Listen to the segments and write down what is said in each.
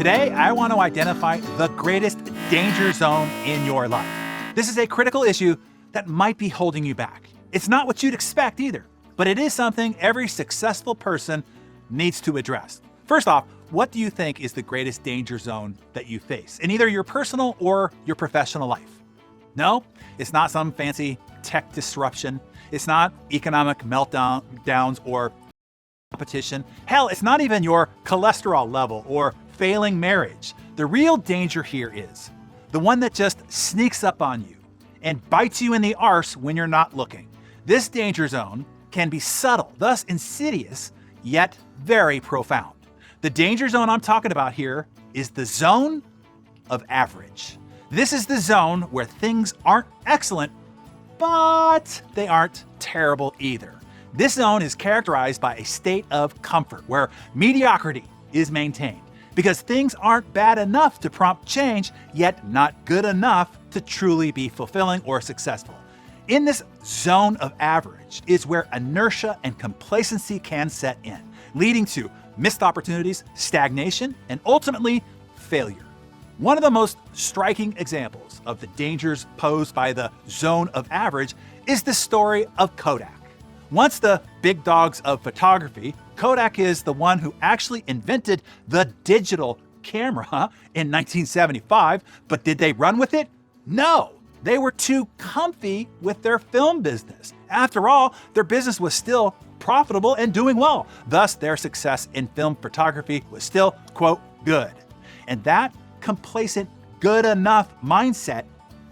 Today, I want to identify the greatest danger zone in your life. This is a critical issue that might be holding you back. It's not what you'd expect either, but it is something every successful person needs to address. First off, what do you think is the greatest danger zone that you face in either your personal or your professional life? No, it's not some fancy tech disruption. It's not economic meltdowns or competition. Hell, it's not even your cholesterol level or failing marriage. The real danger here is the one that just sneaks up on you and bites you in the arse when you're not looking. This danger zone can be subtle, thus insidious, yet very profound. The danger zone I'm talking about here is the zone of average. This is the zone where things aren't excellent, but they aren't terrible either. This zone is characterized by a state of comfort where mediocrity is maintained because things aren't bad enough to prompt change, yet not good enough to truly be fulfilling or successful. In this zone of average is where inertia and complacency can set in, leading to missed opportunities, stagnation, and ultimately failure. One of the most striking examples of the dangers posed by the zone of average is the story of Kodak. Once the big dogs of photography, Kodak is the one who actually invented the digital camera in 1975, but did they run with it? No, they were too comfy with their film business. After all, their business was still profitable and doing well. Thus, their success in film photography was still, quote, good. And that complacent, good enough mindset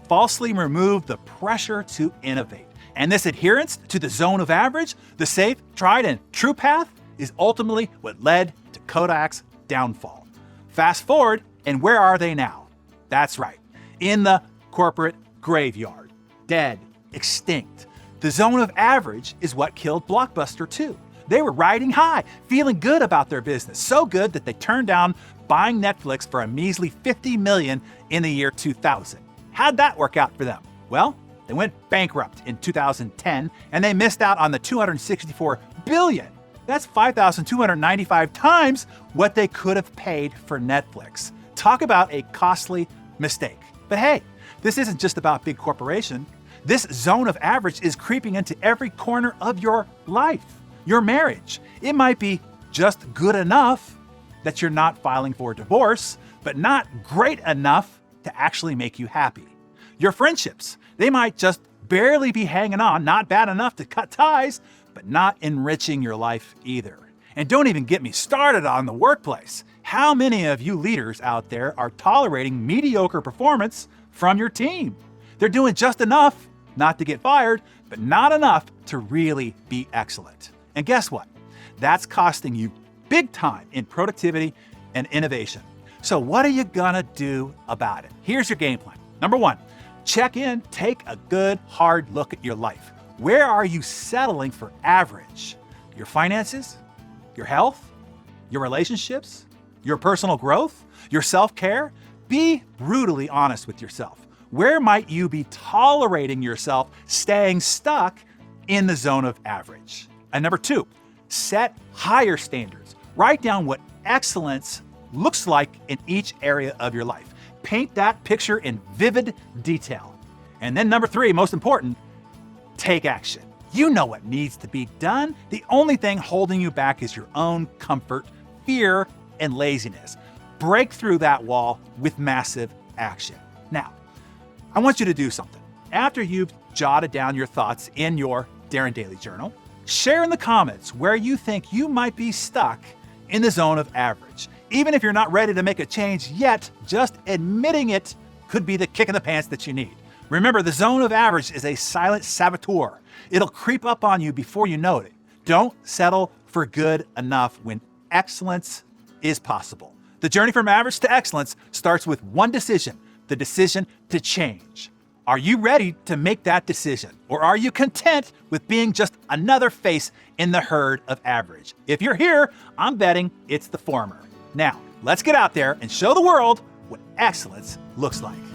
falsely removed the pressure to innovate. And this adherence to the zone of average, the safe, tried, and true path, is ultimately what led to Kodak's downfall. Fast forward, and where are they now? That's right, in the corporate graveyard, dead, extinct. The zone of average is what killed Blockbuster too. They were riding high, feeling good about their business, so good that they turned down buying Netflix for a measly $50 million in the year 2000. How'd that work out for them? Well, they went bankrupt in 2010, and they missed out on the $264 billion. That's 5,295 times what they could have paid for Netflix. Talk about a costly mistake. But hey, this isn't just about big corporation. This zone of average is creeping into every corner of your life. Your marriage. It might be just good enough that you're not filing for divorce, but not great enough to actually make you happy. Your friendships. They might just barely be hanging on, not bad enough to cut ties, but not enriching your life either. And don't even get me started on the workplace. How many of you leaders out there are tolerating mediocre performance from your team? They're doing just enough not to get fired, but not enough to really be excellent. And guess what? That's costing you big time in productivity and innovation. So what are you gonna do about it? Here's your game plan. Number one, check in, take a good, hard look at your life. Where are you settling for average? Your finances? Your health? Your relationships? Your personal growth? Your self-care? Be brutally honest with yourself. Where might you be tolerating yourself staying stuck in the zone of average? And number two, set higher standards. Write down what excellence looks like in each area of your life. Paint that picture in vivid detail. And then number three, most important, take action. You know what needs to be done. The only thing holding you back is your own comfort, fear, and laziness. Break through that wall with massive action. Now, I want you to do something. After you've jotted down your thoughts in your Darren Daily Journal, share in the comments where you think you might be stuck in the zone of average. Even if you're not ready to make a change yet, just admitting it could be the kick in the pants that you need. Remember, the zone of average is a silent saboteur. It'll creep up on you before you know it. Don't settle for good enough when excellence is possible. The journey from average to excellence starts with one decision, the decision to change. Are you ready to make that decision? Or are you content with being just another face in the herd of average? If you're here, I'm betting it's the former. Now, let's get out there and show the world what excellence looks like.